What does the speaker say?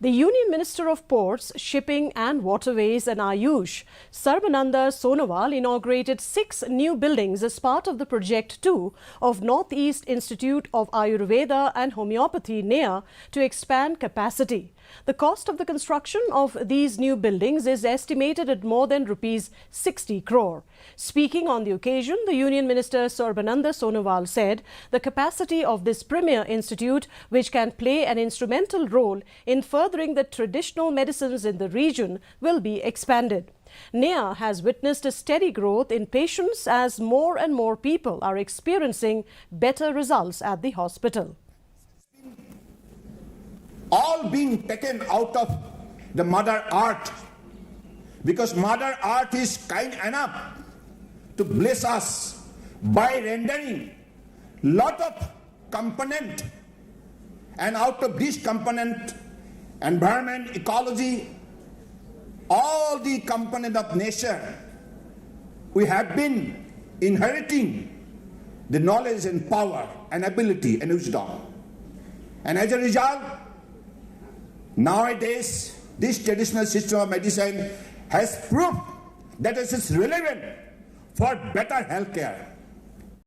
The Union Minister of Ports, Shipping and Waterways and Ayush, Sarbananda Sonowal, inaugurated 6 new buildings as part of the Project 2 of Northeast Institute of Ayurveda and Homeopathy, Neiah, to expand capacity. The cost of the construction of these new buildings is estimated at more than rupees 60 crore. Speaking on the occasion, the Union Minister Sarbananda Sonowal said the capacity of this premier institute, which can play an instrumental role in furthering the traditional medicines in the region, will be expanded. Neiah has witnessed a steady growth in patients as more and more people are experiencing better results at the hospital. All being taken out of the Mother Earth, because Mother Earth is kind enough to bless us by rendering lot of component, and out of this component, environment, ecology, all the component of nature, we have been inheriting the knowledge and power and ability and wisdom. And as a result, nowadays, this traditional system of medicine has proved that it is relevant for better healthcare.